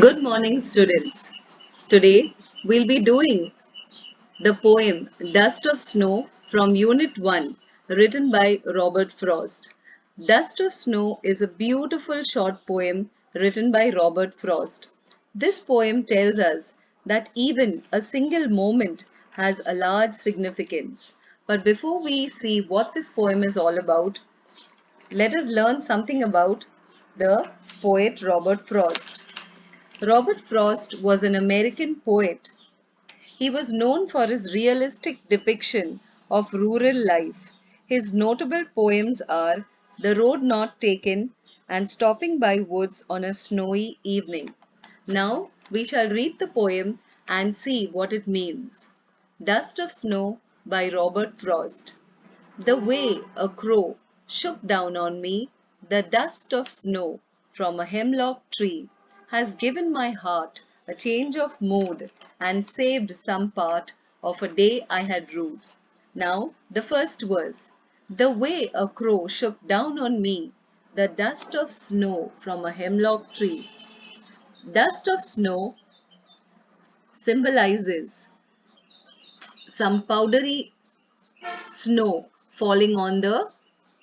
Good morning, students. Today we'll be doing the poem Dust of Snow from Unit 1, written by Robert Frost. Dust of Snow is a beautiful short poem written by Robert Frost. This poem tells us that even a single moment has a large significance. But before we see what this poem is all about, let us learn something about the poet Robert Frost. Robert Frost was an American poet. He was known for his realistic depiction of rural life. His notable poems are The Road Not Taken and Stopping by Woods on a Snowy Evening. Now we shall read the poem and see what it means. Dust of Snow by Robert Frost. The way a crow shook down on me, the dust of snow from a hemlock tree, has given my heart a change of mood and saved some part of a day I had rued. Now, the first verse. The way a crow shook down on me, the dust of snow from a hemlock tree. Dust of snow symbolizes some powdery snow falling on the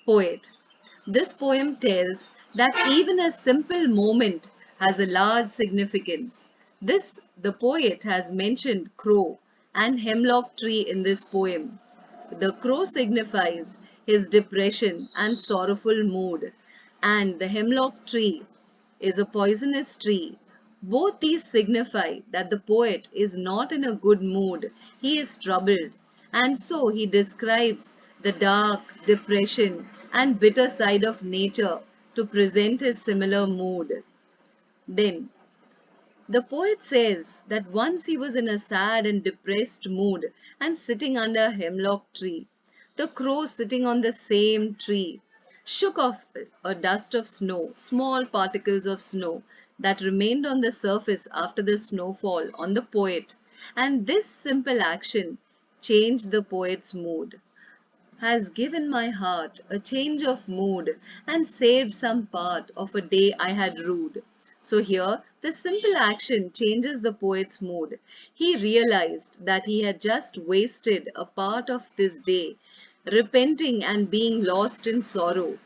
poet. This poem tells that even a simple moment has a large significance. The poet has mentioned crow and hemlock tree in this poem. The crow signifies his depression and sorrowful mood, and the hemlock tree is a poisonous tree. Both these signify that the poet is not in a good mood, he is troubled, and so he describes the dark, depression, and bitter side of nature to present his similar mood. Then, the poet says that once he was in a sad and depressed mood and sitting under a hemlock tree. The crow sitting on the same tree shook off a dust of snow, small particles of snow that remained on the surface after the snowfall on the poet. And this simple action changed the poet's mood, has given my heart a change of mood and saved some part of a day I had rued. So here, the simple action changes the poet's mood. He realized that he had just wasted a part of this day, repenting and being lost in sorrow.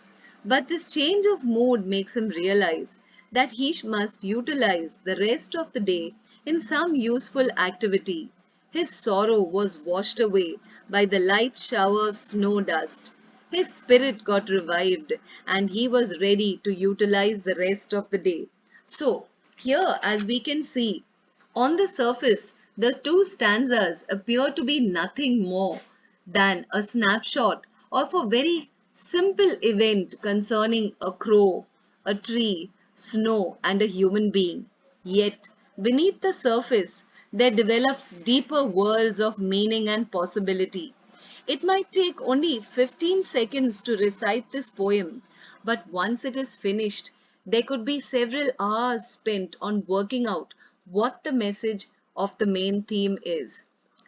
But this change of mood makes him realize that he must utilize the rest of the day in some useful activity. His sorrow was washed away by the light shower of snow dust. His spirit got revived and he was ready to utilize the rest of the day. So, here, as we can see, on the surface, the two stanzas appear to be nothing more than a snapshot of a very simple event concerning a crow, a tree, snow, and a human being. Yet, beneath the surface, there develops deeper worlds of meaning and possibility. It might take only 15 seconds to recite this poem, but once it is finished, there could be several hours spent on working out what the message of the main theme is.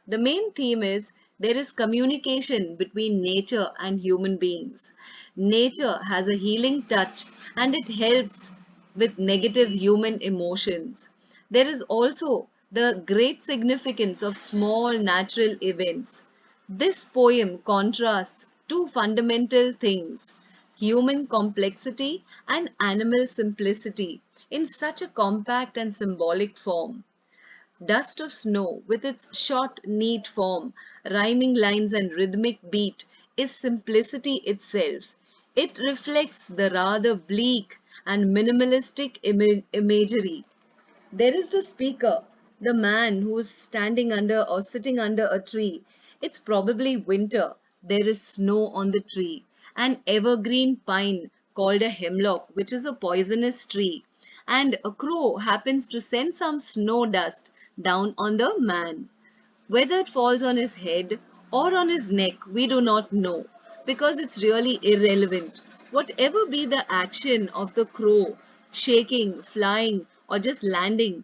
The main theme is there is communication between nature and human beings. Nature has a healing touch and it helps with negative human emotions. There is also the great significance of small natural events. This poem contrasts two fundamental things, human complexity and animal simplicity, in such a compact and symbolic form. Dust of Snow, with its short, neat form, rhyming lines, and rhythmic beat, is simplicity itself. It reflects the rather bleak and minimalistic imagery. There is the speaker, the man who's standing under or sitting under a tree. It's probably winter. There is snow on the tree. An evergreen pine called a hemlock, which is a poisonous tree. And a crow happens to send some snow dust down on the man. Whether it falls on his head or on his neck, we do not know because it's really irrelevant. Whatever be the action of the crow, shaking, flying, or just landing,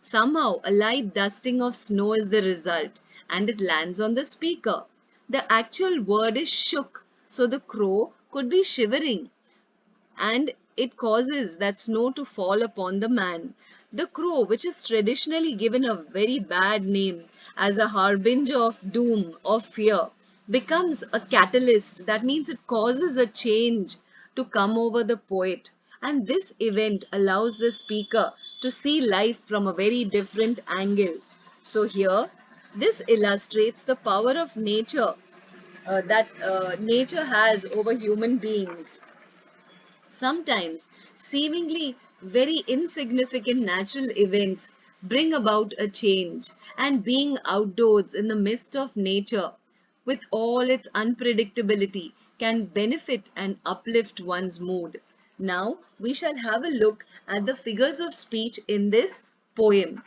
somehow a light dusting of snow is the result and it lands on the speaker. The actual word is shook, so the crow could be shivering and it causes that snow to fall upon the man. The crow, which is traditionally given a very bad name as a harbinger of doom or fear, becomes a catalyst. That means it causes a change to come over the poet. And this event allows the speaker to see life from a very different angle. So here, this illustrates the power of nature that nature has over human beings. Sometimes seemingly very insignificant natural events bring about a change, and being outdoors in the midst of nature with all its unpredictability can benefit and uplift one's mood. Now we shall have a look at the figures of speech in this poem.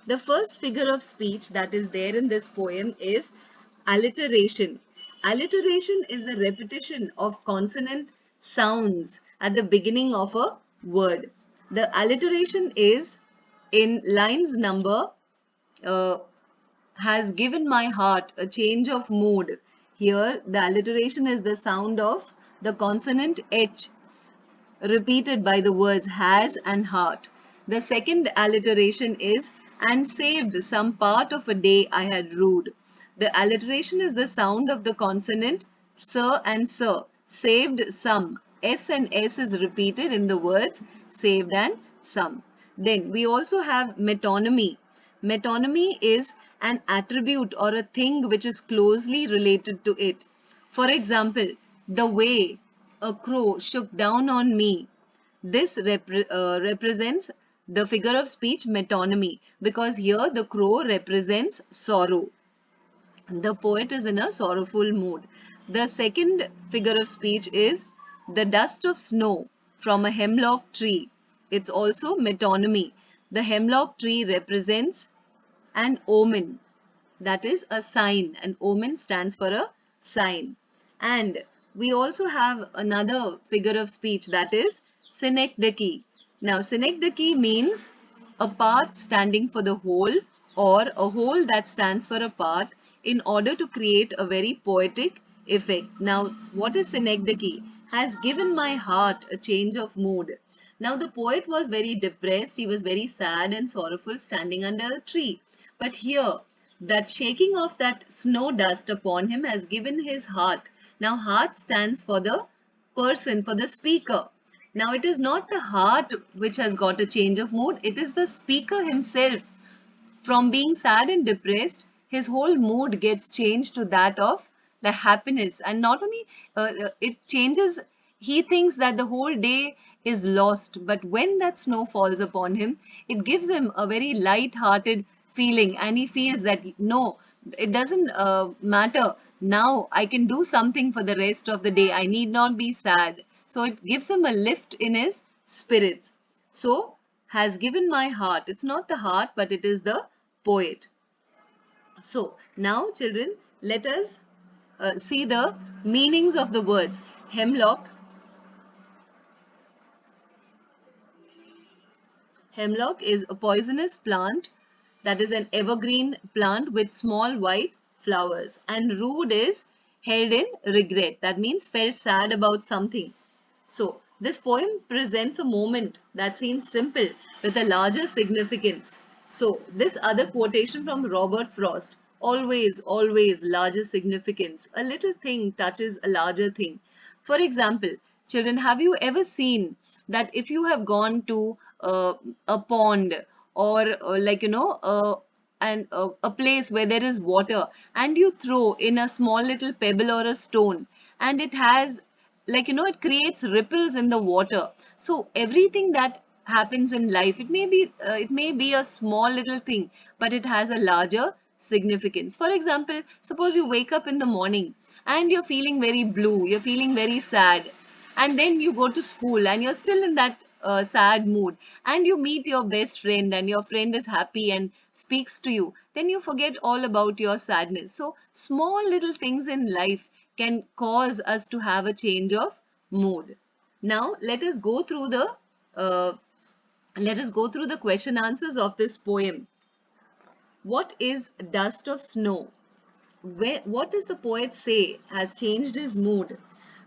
The first figure of speech that is there in this poem is alliteration. Alliteration is the repetition of consonant sounds at the beginning of a word. The alliteration is in lines number uh, has given my heart a change of mood. Here the alliteration is the sound of the consonant H repeated by the words has and heart. The second alliteration is and saved some part of a day I had rued. The alliteration is the sound of the consonant sir and sir. Saved some. S and S is repeated in the words saved and some. Then we also have metonymy. Metonymy is an attribute or a thing which is closely related to it. For example, the way a crow shook down on me. This represents the figure of speech metonymy, because here the crow represents sorrow. The poet is in a sorrowful mood. The second figure of speech is the dust of snow from a hemlock tree. It's also metonymy. The hemlock tree represents an omen, that is a sign. An omen stands for a sign. And we also have another figure of speech, that is synecdoche. Now synecdoche means a part standing for the whole, or a whole that stands for a part, in order to create a very poetic effect. Now what is synecdoche? Has given my heart a change of mood. Now the poet was very depressed, he was very sad and sorrowful standing under a tree. But here, that shaking of that snow dust upon him has given his heart. Now heart stands for the person, for the speaker. Now it is not the heart which has got a change of mood, it is the speaker himself. From being sad and depressed, his whole mood gets changed to that of the happiness. And not only it changes, he thinks that the whole day is lost, but when that snow falls upon him, it gives him a very light-hearted feeling, and he feels that no, it doesn't matter. Now I can do something for the rest of the day. I need not be sad. So it gives him a lift in his spirits. So has given my heart. It's not the heart, but it is the poet. So now children, let us see the meanings of the words. Hemlock. Hemlock is a poisonous plant, that is an evergreen plant with small white flowers. And rude is held in regret. That means felt sad about something. So this poem presents a moment that seems simple with a larger significance. So this other quotation from Robert Frost, always, always larger significance. A little thing touches a larger thing. For example, children, have you ever seen that if you have gone to a pond, or a place where there is water, and you throw in a small little pebble or a stone, and it has, it creates ripples in the water. So everything that happens in life, it may be a small little thing, but it has a larger significance. For example, suppose you wake up in the morning and you're feeling very blue, you're feeling very sad, and then you go to school and you're still in that sad mood, and you meet your best friend and your friend is happy and speaks to you, then you forget all about your sadness. So small little things in life can cause us to have a change of mood. Now uh, let us go through the question answers of this poem. What is dust of snow? What does the poet say has changed his mood?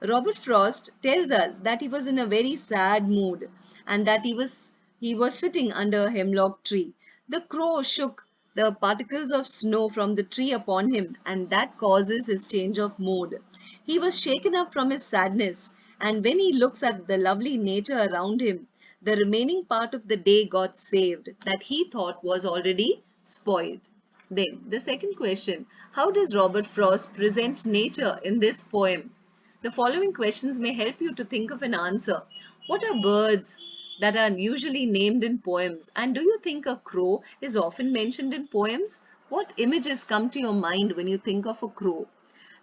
Robert Frost tells us that he was in a very sad mood, and that he was He was sitting under a hemlock tree. The crow shook the particles of snow from the tree upon him, and that causes his change of mood. He was shaken up from his sadness, and when he looks at the lovely nature around him, the remaining part of the day got saved that he thought was already spoiled. Then, the second question: how does Robert Frost present nature in this poem? The following questions may help you to think of an answer. What are birds that are usually named in poems? And do you think a crow is often mentioned in poems? What images come to your mind when you think of a crow?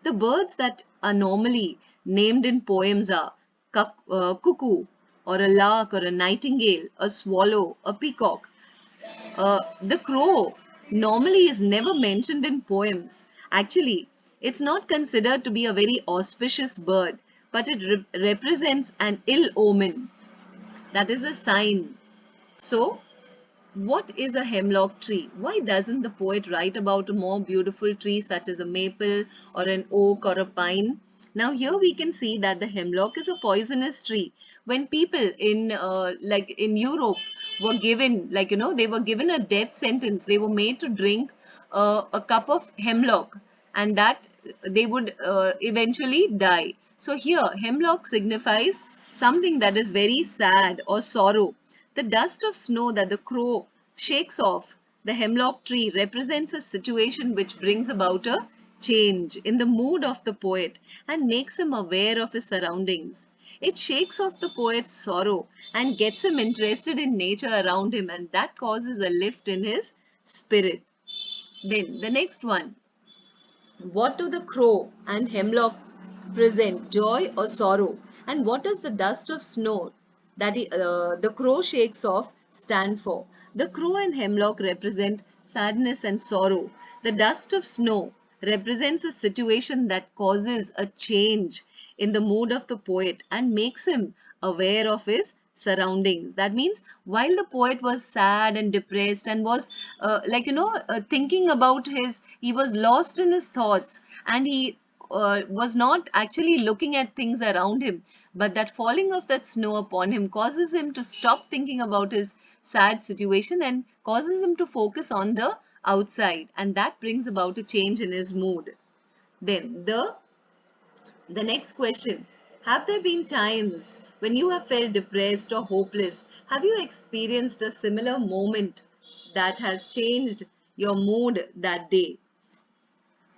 The birds that are normally named in poems are cuckoo, or a lark, or a nightingale, a swallow, a peacock. The crow normally is never mentioned in poems. Actually, it's not considered to be a very auspicious bird, but it represents an ill omen. That is a sign. So, what is a hemlock tree? Why doesn't the poet write about a more beautiful tree such as a maple or an oak or a pine? Now here we can see that the hemlock is a poisonous tree. When people in like in Europe were given, they were given a death sentence, they were made to drink a cup of hemlock, and that they would eventually die. So here hemlock signifies something that is very sad or sorrow. The dust of snow that the crow shakes off the hemlock tree represents a situation which brings about a change in the mood of the poet and makes him aware of his surroundings. It shakes off the poet's sorrow and gets him interested in nature around him, and that causes a lift in his spirit. Then the next one: what do the crow and hemlock present, joy or sorrow? And what does the dust of snow that the crow shakes off stand for? The crow and hemlock represent sadness and sorrow. The dust of snow represents a situation that causes a change in the mood of the poet and makes him aware of his surroundings. That means while the poet was sad and depressed and was thinking about he was lost in his thoughts, and he was not actually looking at things around him, but that falling of that snow upon him causes him to stop thinking about his sad situation and causes him to focus on the outside, and that brings about a change in his mood. Then the next question: have there been times when you have felt depressed or hopeless? Have you experienced a similar moment that has changed your mood that day?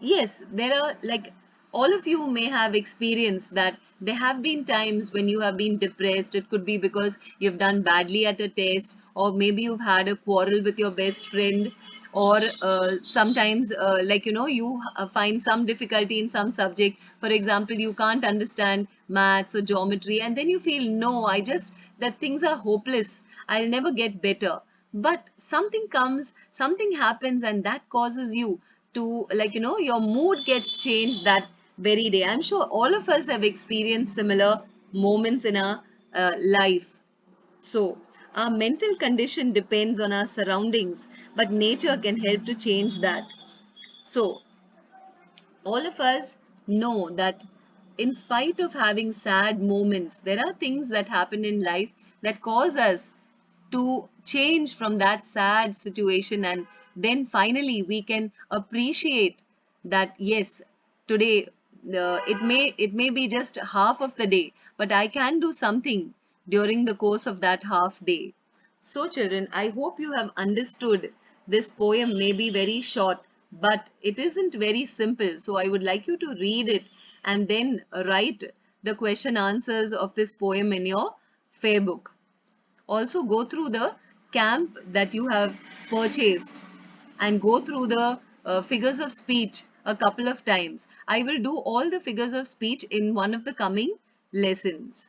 Yes, there are, like, all of you may have experienced that there have been times when you have been depressed. It could be because you've done badly at a test, or maybe you've had a quarrel with your best friend, or sometimes, you find some difficulty in some subject. For example, you can't understand maths or geometry, and then you feel, no, that things are hopeless. I'll never get better. But something comes, something happens, and that causes you to, your mood gets changed that very day. I'm sure all of us have experienced similar moments in our life. So our mental condition depends on our surroundings, but nature can help to change that. So all of us know that in spite of having sad moments, there are things that happen in life that cause us to change from that sad situation, and then finally we can appreciate that, yes, today it may be just half of the day, but I can do something during the course of that half day. So children, I hope you have understood. This poem may be very short, but it isn't very simple, so I would like you to read it and then write the question answers of this poem in your fair book. Also go through the camp that you have purchased and go through the figures of speech a couple of times. I will do all the figures of speech in one of the coming lessons.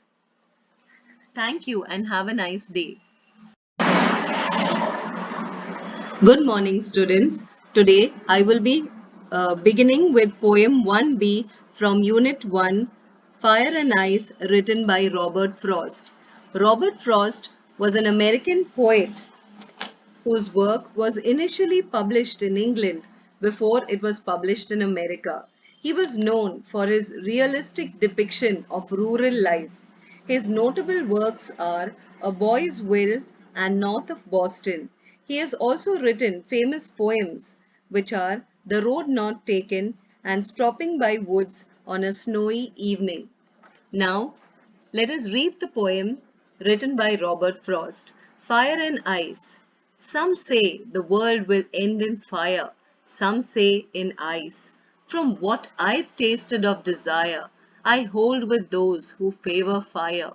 Thank you and have a nice day. Good morning, students. Today I will be beginning with poem 1B from Unit 1, Fire and Ice, written by Robert Frost. Robert Frost was an American poet whose work was initially published in England before it was published in America. He was known for his realistic depiction of rural life. His notable works are A Boy's Will, and north of Boston. He has also written famous poems which are The Road Not Taken and Stopping by Woods on a Snowy Evening. Now, let us read the poem written by Robert Frost, Fire and Ice. Some say the world will end in fire, some say in ice. From what I've tasted of desire, I hold with those who favor fire.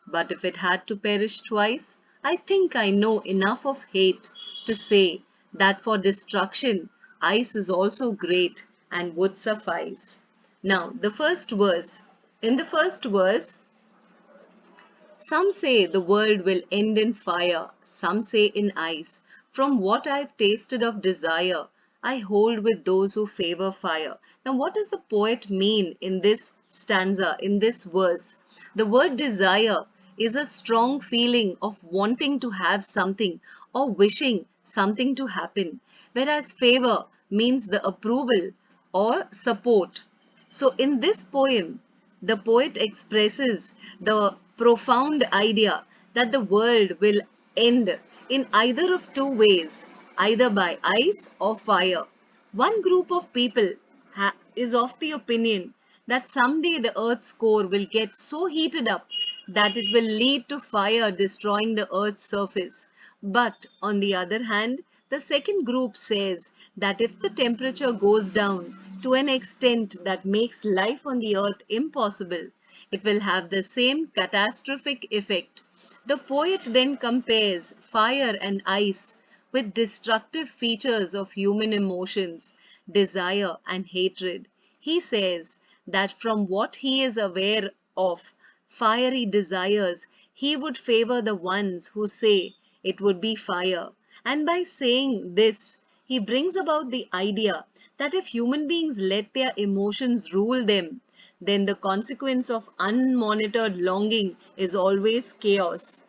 But if it had to perish twice, I think I know enough of hate to say that for destruction, ice is also great and would suffice. Now, the first verse. In the first verse, some say the world will end in fire, some say in ice. From what I've tasted of desire, I hold with those who favor fire. Now, what does the poet mean in this stanza, in this verse? The word desire is a strong feeling of wanting to have something or wishing something to happen, whereas favor means the approval or support. So, in this poem, the poet expresses the profound idea that the world will end in either of two ways, either by ice or fire. One group of people is of the opinion that someday the earth's core will get so heated up that it will lead to fire destroying the earth's surface. But on the other hand, the second group says that if the temperature goes down to an extent that makes life on the earth impossible, it will have the same catastrophic effect. The poet then compares fire and ice with destructive features of human emotions, desire and hatred. He says that from what he is aware of fiery desires, he would favor the ones who say it would be fire. And by saying this, he brings about the idea that if human beings let their emotions rule them, then the consequence of unmonitored longing is always chaos.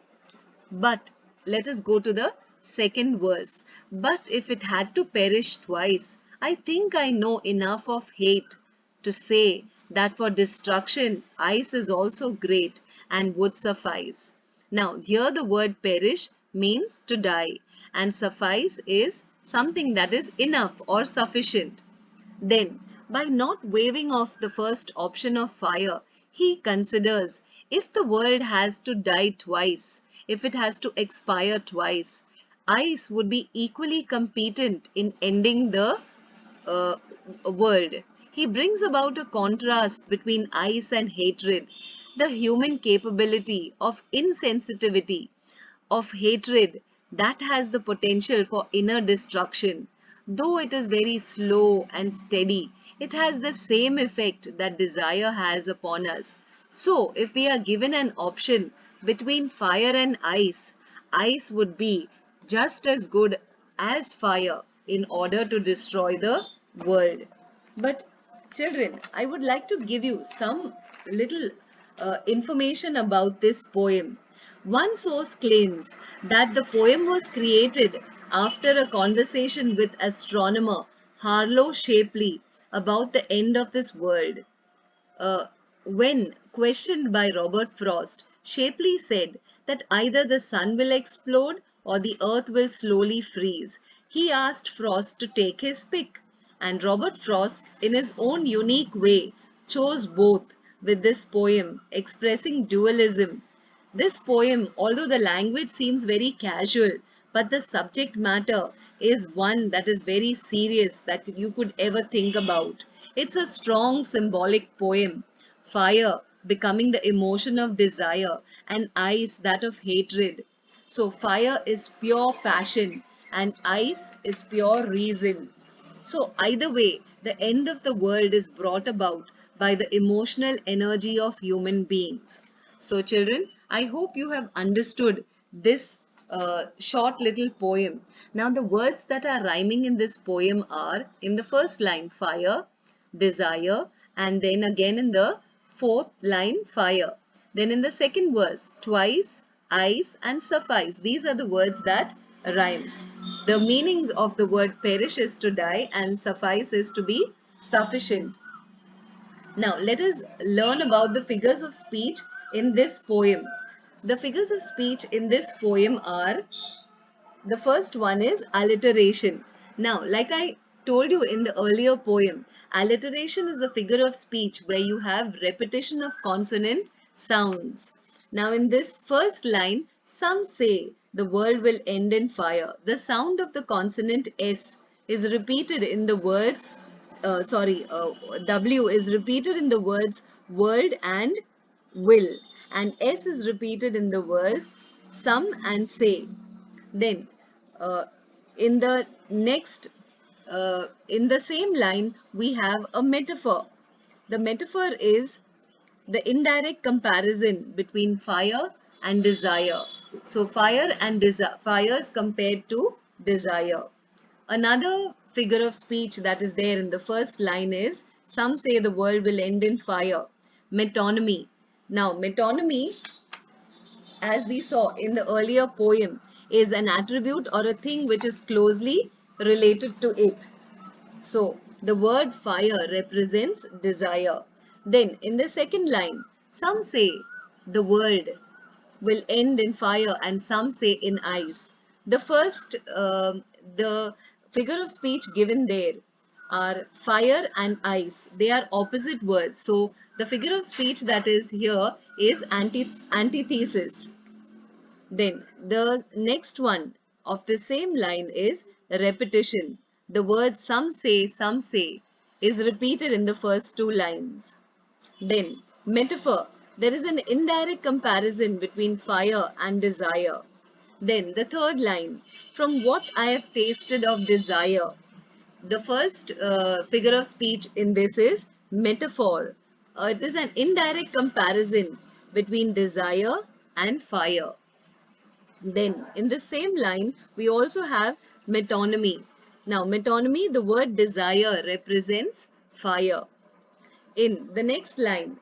But let us go to the second verse. But if it had to perish twice, I think I know enough of hate to say that for destruction, ice is also great and would suffice. Now, here the word perish means to die, and suffice is something that is enough or sufficient. Then, by not waving off the first option of fire, he considers if the world has to die twice, if it has to expire twice, ice would be equally competent in ending the uh, world. He brings about a contrast between ice and hatred, the human capability of insensitivity, of hatred that has the potential for inner destruction. Though it is very slow and steady, it has the same effect that desire has upon us. So, if we are given an option between fire and ice would be just as good as fire in order to destroy the world. But children, I would like to give you some little information about this poem. One source claims that the poem was created after a conversation with astronomer Harlow Shapley about the end of this world. Uh, when questioned by Robert Frost, Shapley said that either the sun will explode or the earth will slowly freeze. He asked Frost to take his pick, and Robert Frost, in his own unique way, chose both with this poem expressing dualism. This poem, although the language seems very casual, but the subject matter is one that is very serious that you could ever think about. It's a strong symbolic poem. Fire becoming the emotion of desire, and ice that of hatred. So, fire is pure passion, and ice is pure reason. So, either way, the end of the world is brought about by the emotional energy of human beings. So, children, I hope you have understood this short little poem. Now, the words that are rhyming in this poem are in the first line, fire, desire, and then again in the fourth line, fire. Then in the second verse, twice, ice, and suffice. These are the words that rhyme. The meanings of the word perish is to die and suffice is to be sufficient. Now, let us learn about the figures of speech in this poem. The figures of speech in this poem are, the first one is alliteration. Now, like I told you in the earlier poem, alliteration is a figure of speech where you have repetition of consonant sounds. Now, in this first line, some say the world will end in fire. The sound of the consonant S is repeated in the words, W is repeated in the words world and will, and S is repeated in the words some and say. Then, uh, in the next, in the same line, we have a metaphor. The metaphor is the indirect comparison between fire and desire. So, fire and desire, fire is compared to desire. Another figure of speech that is there in the first line is, some say the world will end in fire. Metonymy. Now, metonymy, as we saw in the earlier poem, is an attribute or a thing which is closely related to it. So, the word fire represents desire. Then, in the second line, some say the world will end in fire and some say in ice. The first, the figure of speech given there are fire and ice. They are opposite words. So, the figure of speech that is here is antithesis. Then the next one of the same line is repetition. The word some say is repeated in the first two lines. Then metaphor. There is an indirect comparison between fire and desire. Then the third line. From what I have tasted of desire. The first figure of speech in this is metaphor. It is an indirect comparison between desire and fire. Then in the same line, we also have metonymy. Now, metonymy, the word desire represents fire. In the next line,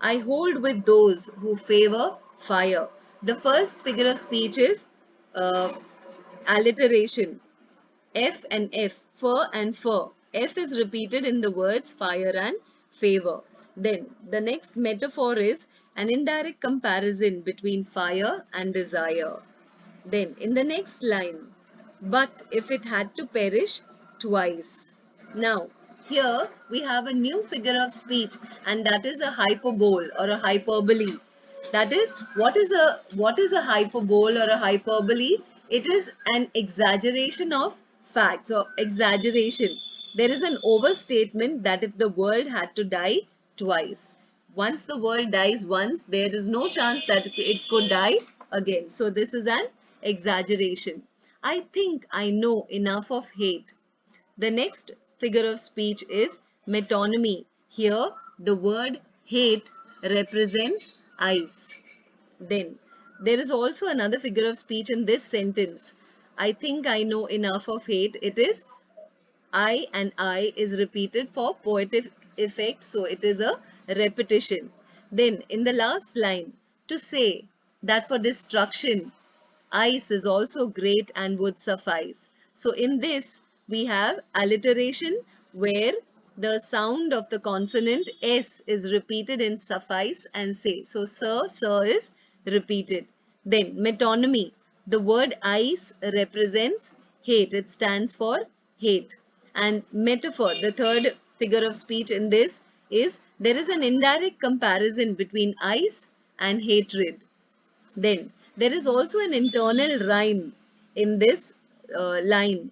I hold with those who favor fire. The first figure of speech is uh, alliteration. F and F, fur and fur. F is repeated in the words fire and favor. Then the next metaphor is an indirect comparison between fire and desire. Then in the next line, but if it had to perish twice. Now, here we have a new figure of speech, and that is a hyperbole or a hyperbole. That is, what is a hyperbole or a hyperbole? It is an exaggeration of facts or exaggeration. There is an overstatement that if the world had to die twice. Once the world dies once, there is no chance that it could die again. So this is an exaggeration. I think I know enough of hate. The next figure of speech is metonymy. Here, the word hate represents ice. Then, there is also another figure of speech in this sentence. I think I know enough of hate. It is I and I is repeated for poetic effect. So, it is a repetition. Then, in the last line, to say that for destruction, ice is also great and would suffice. So in this, we have alliteration where the sound of the consonant S is repeated in suffice and say. So sir is repeated. Then metonymy. The word ice represents hate. It stands for hate. And metaphor, the third figure of speech in this is there is an indirect comparison between ice and hatred. Then there is also an internal rhyme in this line.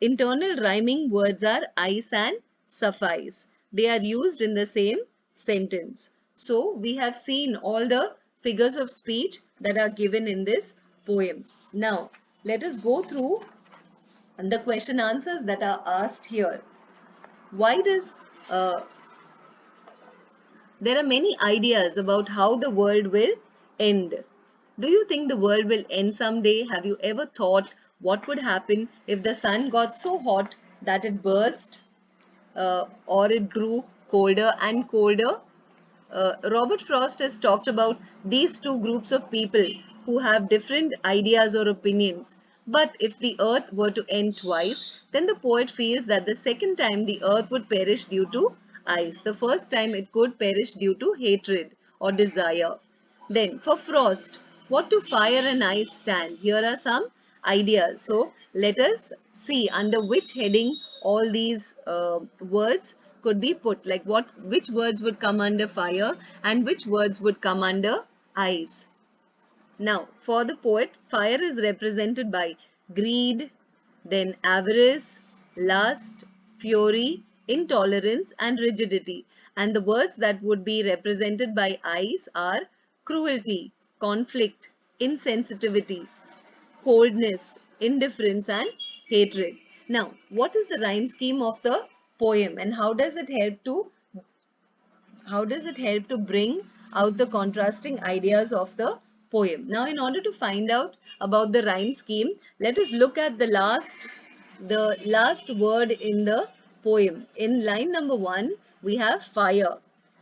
Internal rhyming words are ice and suffice. They are used in the same sentence. So we have seen all the figures of speech that are given in this poem. Now let us go through the question answers that are asked here. Why does there are many ideas about how the world will end. Do you think the world will end someday? Have you ever thought what would happen if the sun got so hot that it burst or it grew colder and colder? Robert Frost has talked about these two groups of people who have different ideas or opinions. But if the earth were to end twice, then the poet feels that the second time the earth would perish due to ice. The first time it could perish due to hatred or desire. Then, for Frost, What do fire and ice stand? Here are some ideas. So let us see under which heading all these words could be put. Like which words would come under fire and which words would come under ice. Now, for the poet, fire is represented by greed, then avarice, lust, fury, intolerance, and rigidity. And the words that would be represented by ice are cruelty, conflict, insensitivity, coldness, indifference, and hatred. Now, what is the rhyme scheme of the poem and how does it help to bring out the contrasting ideas of the poem? Now, in order to find out about the rhyme scheme, let us look at the last word in the poem. In line number 1, we have fire,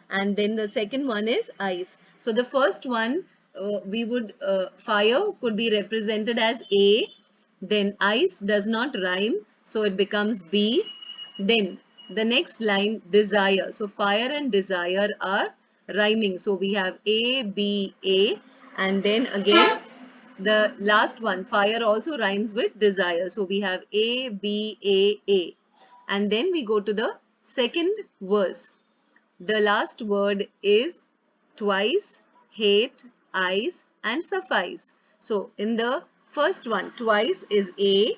and then the second one is ice. So the first one, fire could be represented as A, then ice does not rhyme, so it becomes B. Then the next line, desire. So fire and desire are rhyming. So we have A, B, A. And then again, the last one, fire also rhymes with desire. So we have A, B, A, A. And then we go to the second verse. The last word is twice, hate, eyes, and suffice. So in the first one, twice is A,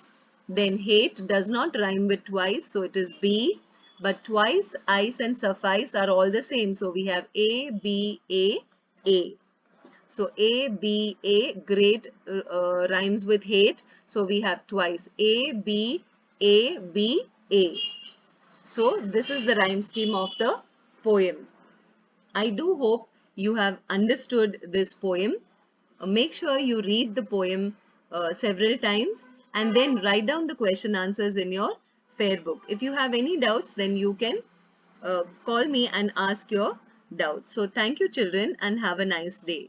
then hate does not rhyme with twice, so it is B. But twice, eyes, and suffice are all the same. So we have A, B, A, A. So A, B, A, great rhymes with hate. So we have twice A, B, A, B, A. So this is the rhyme scheme of the poem. I do hope you have understood this poem. Make sure you read the poem several times and then write down the question answers in your fair book. If you have any doubts, then you can call me and ask your doubts. So thank you children and have a nice day.